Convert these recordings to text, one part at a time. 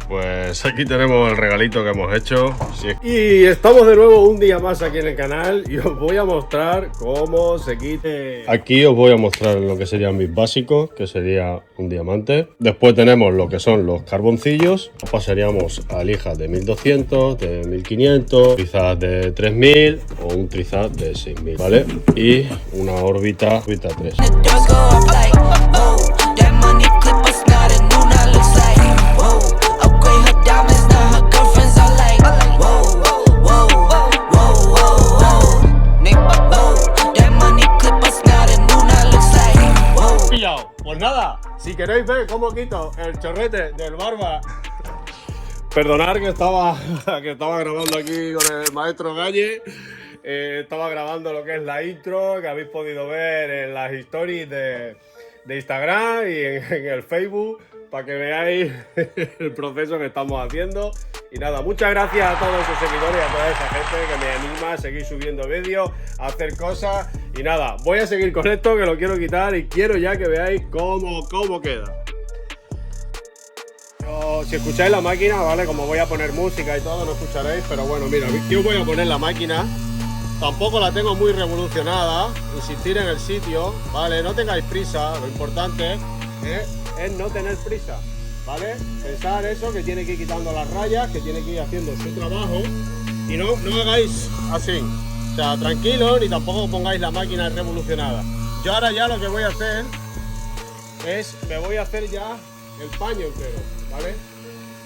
Pues aquí tenemos el regalito que hemos hecho. Sí. Y estamos de nuevo un día más aquí en el canal y os voy a mostrar cómo se quite. Aquí os voy a mostrar lo que serían mis básicos, que sería un diamante. Después tenemos lo que son los carboncillos. Pasaríamos a lijas de 1200, de 1500, trizas de 3000 o un trizaz de 6000, ¿vale? Y una órbita 3. Pues nada, si queréis ver cómo quito el chorrete del barba, perdonad que estaba grabando aquí con el maestro Galle. Estaba grabando lo que es la intro que habéis podido ver en las stories de Instagram y en el Facebook, para que veáis el proceso que estamos haciendo. Y nada, muchas gracias a todos esos seguidores y a toda esa gente que me anima a seguir subiendo vídeos, a hacer cosas. Y nada, voy a seguir con esto, que lo quiero quitar y quiero ya que veáis cómo queda. Si escucháis la máquina, ¿vale? Como voy a poner música y todo, no escucharéis, pero bueno, mira, yo voy a poner la máquina. Tampoco la tengo muy revolucionada, insistir en el sitio, ¿vale? No tengáis prisa, lo importante es no tener prisa, ¿vale? Pensar eso, que tiene que ir quitando las rayas, que tiene que ir haciendo su trabajo y no hagáis así, o sea, tranquilos, ni tampoco pongáis la máquina revolucionada. Yo ahora ya lo que voy a hacer es, me voy a hacer ya el paño entero, ¿vale?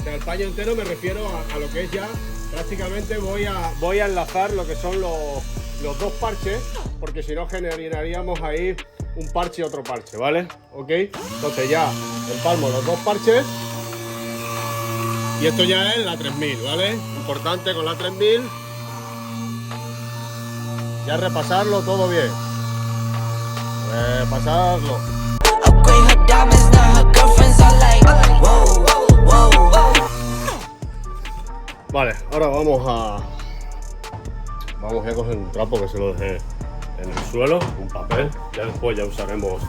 O sea, el paño entero me refiero a lo que es ya, prácticamente voy a enlazar lo que son los dos parches, porque si no generaríamos ahí un parche y otro parche, ¿vale? ¿Ok? Entonces ya empalmo los dos parches y esto ya es la 3000, ¿vale? Importante con la 3000 ya repasarlo todo bien. Repasarlo. Vale, ahora vamos a coger un trapo que se lo dejé en el suelo, un papel, ya después ya usaremos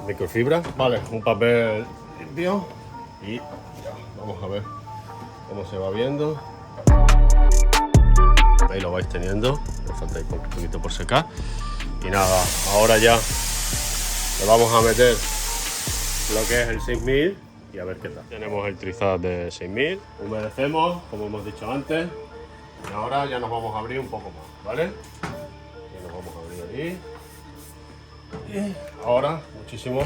microfibra, vale, un papel limpio y ya, vamos a ver cómo se va viendo. Ahí lo vais teniendo, me falta ahí un poquito por secar y nada, ahora ya le vamos a meter lo que es el 6000 y a ver qué tal. Tenemos el trizaz de 6000, humedecemos como hemos dicho antes y ahora ya nos vamos a abrir un poco más, ¿vale? Ya nos vamos a abrir ahí y ahora muchísimo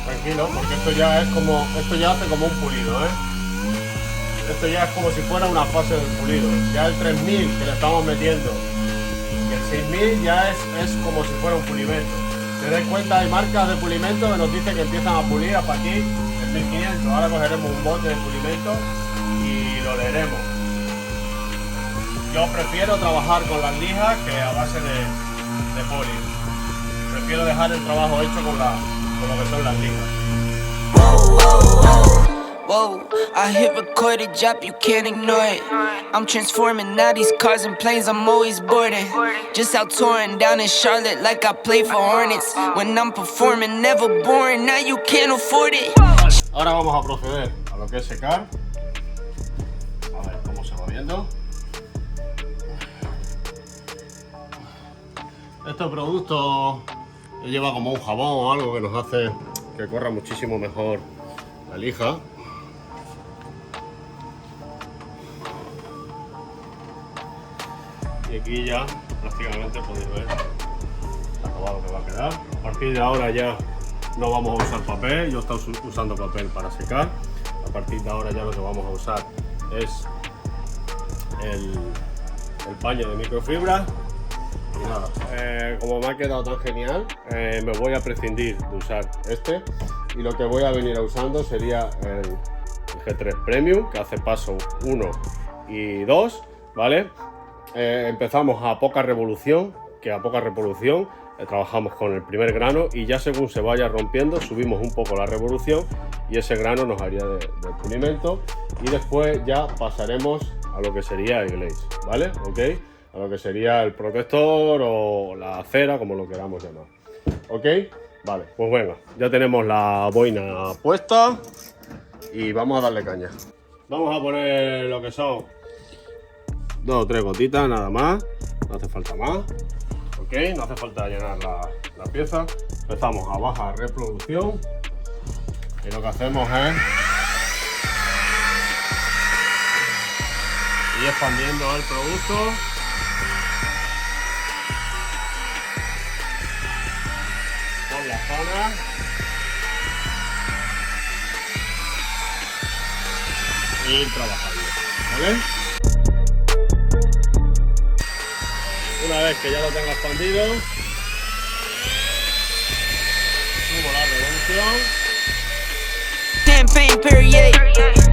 tranquilo, porque esto ya hace como un pulido, ¿eh? Esto ya es como si fuera una fase del pulido. Ya el 3000 que le estamos metiendo y el 6000 ya es como si fuera un pulimento. Si dais cuenta, hay marcas de pulimento que nos dicen que empiezan a pulir a partir del 1500. Ahora cogeremos un bote de pulimento y lo leeremos. Yo prefiero trabajar con las lijas que a base de poli. Prefiero dejar el trabajo hecho con lo que son las lijas. Whoa, I hit record a drop, you can't ignore it. I'm transforming now these cars and planes, I'm always boarding. Just out touring down in Charlotte like I play for Hornets. When I'm performing, never boring, now you can't afford it. Ahora vamos a proceder a lo que es secar. A ver cómo se va viendo. Este producto lleva como un jabón o algo que nos hace que corra muchísimo mejor la lija. Y aquí ya prácticamente podéis ver el acabado que va a quedar. A partir de ahora ya no vamos a usar papel, yo estoy usando papel para secar. A partir de ahora ya lo que vamos a usar es el paño de microfibra. Y nada, como me ha quedado tan genial, me voy a prescindir de usar este y lo que voy a venir usando sería el G3 Premium, que hace paso 1 y 2, ¿vale? Empezamos a poca revolución, trabajamos con el primer grano y ya según se vaya rompiendo subimos un poco la revolución y ese grano nos haría de pulimento y después ya pasaremos a lo que sería el glaze, ¿vale? ¿Ok? A lo que sería el protector o la cera, como lo queramos llamar. ¿Ok? Vale, pues venga, ya tenemos la boina puesta y vamos a darle caña. Vamos a poner lo que son 2 o 3 gotitas nada más, no hace falta más. Ok, no hace falta llenar la pieza. Empezamos a bajar reproducción y lo que hacemos es ir expandiendo el producto por la zona. Y ir trabajando, ¿vale? Una vez que ya lo tenga expandido, subo la revolución. Champagne Perrier,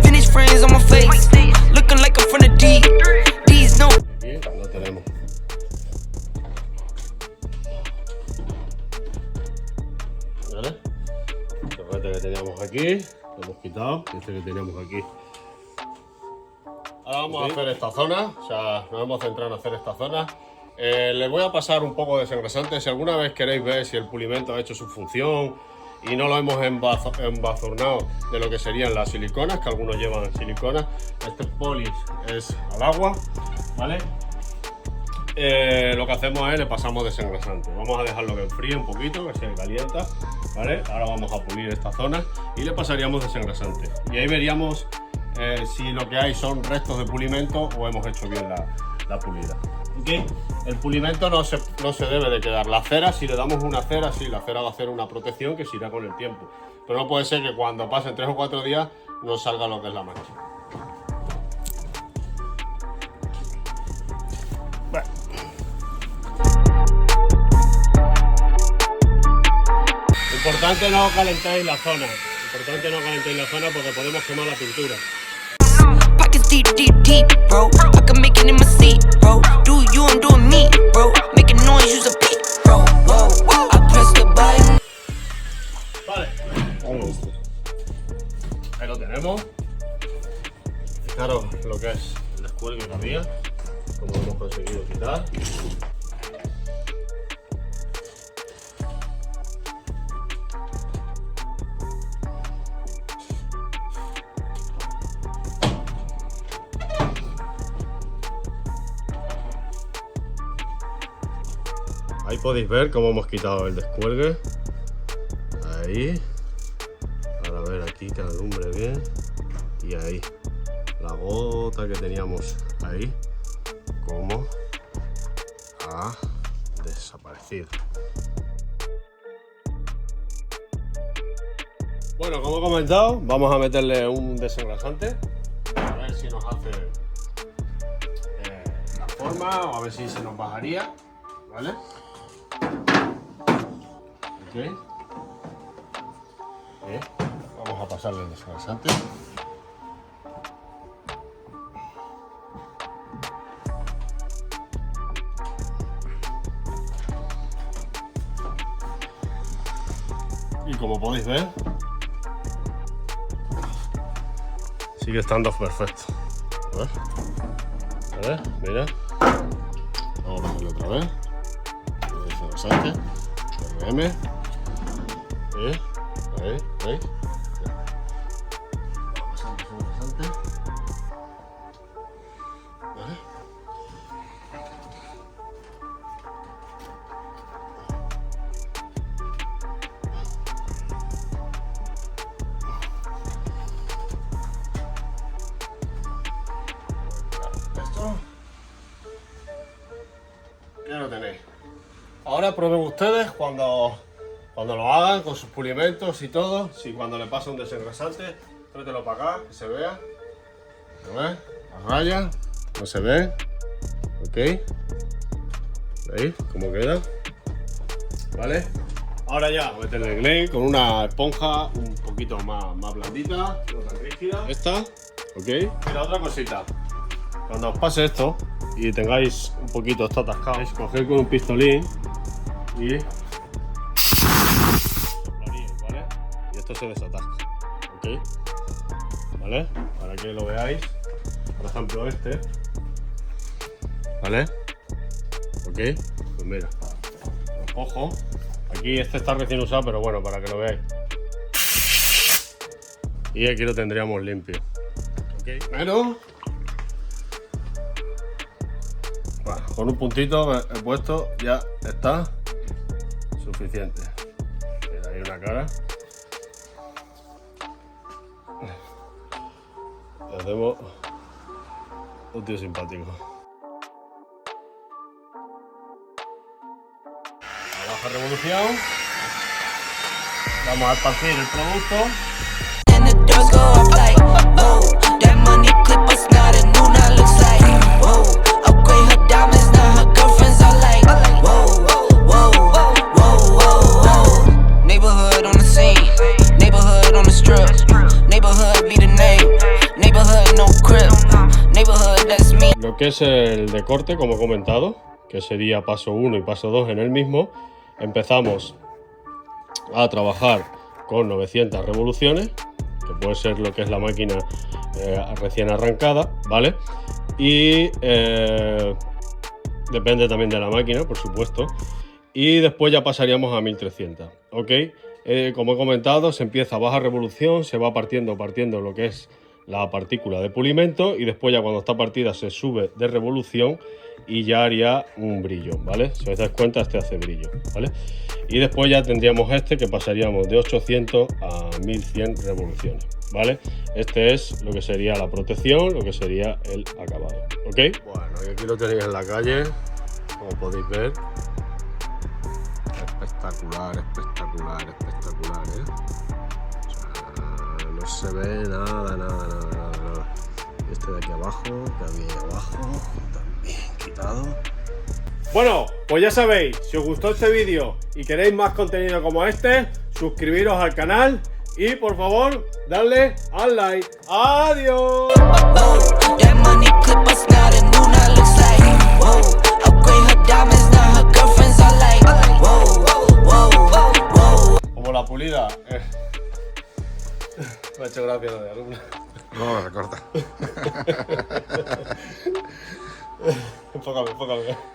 Finnish friends on my face, looking like I'm from the deep. These no. Aquí lo tenemos. ¿Vale? El juguete que teníamos aquí, lo hemos quitado, este que teníamos aquí. Ahora vamos a hacer esta zona, o sea, nos hemos centrado en hacer esta zona. Les voy a pasar un poco de desengrasante. Si alguna vez queréis ver si el pulimento ha hecho su función y no lo hemos embazurnado de lo que serían las siliconas, que algunos llevan siliconas, este polish es al agua, ¿vale? Lo que hacemos es le pasamos desengrasante. Vamos a dejarlo que enfríe un poquito, que se calienta, ¿vale? Ahora vamos a pulir esta zona y le pasaríamos desengrasante. Y ahí veríamos si lo que hay son restos de pulimento o hemos hecho bien la pulida. ¿Okay? El pulimento no se debe de quedar. La cera, si le damos una cera, sí, la cera va a hacer una protección que se irá con el tiempo. Pero no puede ser que cuando pasen 3 o 4 días nos salga lo que es la mancha. Bueno. Importante no calentéis la zona. Importante no calentéis la zona porque podemos quemar la pintura. Pockets deep, deep, deep, bro. I can make it in my seat, bro. Do you, I'm doing me, bro. Making noise, use a beat, bro. Whoa, whoa. I press the button. Vale. Ahí lo tenemos. Fijaros lo que es el descuelgue que había, como lo hemos conseguido quitar. Ahí podéis ver cómo hemos quitado el descuelgue. Ahí. Ahora a ver aquí que alumbre bien. Y ahí. La gota que teníamos ahí. Cómo ha desaparecido. Bueno, como he comentado, vamos a meterle un desengrasante. A ver si nos hace la forma o a ver si se nos bajaría. ¿Vale? Okay. Vamos a pasarle el desengrasante. Y como podéis ver, sigue estando perfecto. A ver, mira. Vamos a pasarle otra vez. El desengrasante. RM. Ahí. Vamos a pasar el desengrasante. ¿Vale? Esto ya lo tenéis. Ahora prueben ustedes cuando lo hagan con sus pulimentos y todo. Si cuando le pasa un desengrasante, tráetelo para acá, que se vea. ¿Lo ves? La raya no se ve. Ok. ¿Veis cómo queda? ¿Vale? Ahora ya, meterle el glade con una esponja un poquito más blandita, no tan rígida. Esta, ok. Y la otra cosita. Cuando os pase esto y tengáis un poquito esto atascado, coged con un pistolín y soplaríais, ¿vale? Y esto se desatasca, ¿ok? ¿Vale? Para que lo veáis, por ejemplo este, ¿vale? ¿Ok? Pues mira, lo cojo, aquí este está recién usado, pero bueno, para que lo veáis. y aquí lo tendríamos limpio. Okay. Pero bueno, con un puntito he puesto ya está suficiente. Mira, hay una cara. Y hacemos un tío simpático. A baja revolución. Vamos a esparcir el producto. And the doors go off like, whoa. That money clip us now, the new now looks like, whoa. Upgrade her diamonds, now her girlfriends are like, whoa, whoa, whoa, whoa, whoa. Neighborhood on the scene, neighborhood on the strip, neighborhood be the name, neighborhood no crib, neighborhood that's me. Lo que es el de corte, como he comentado, que sería paso 1 y paso 2 en el mismo, empezamos a trabajar con 900 revoluciones, que puede ser lo que es la máquina recién arrancada, ¿vale? Y depende también de la máquina, por supuesto. Y después ya pasaríamos a 1300, ¿ok? Como he comentado, se empieza a baja revolución, se va partiendo lo que es la partícula de pulimento y después ya cuando está partida se sube de revolución y ya haría un brillo, ¿vale? Si os dais cuenta, este hace brillo, ¿vale? Y después ya tendríamos este que pasaríamos de 800 a 1100 revoluciones, ¿vale? Este es lo que sería la protección, lo que sería el acabado, ¿ok? Bueno, y aquí lo tenéis en la calle, como podéis ver. Espectacular, espectacular, espectacular, ¿eh? O sea, no se ve nada. Y este de aquí abajo, que había ahí abajo, también quitado. Bueno, pues ya sabéis, si os gustó este vídeo y queréis más contenido como este, suscribiros al canal y por favor, darle al like. ¡Adiós! Como la pulida. Me ha hecho gracia lo de alumna. No, se corta. Enfócame.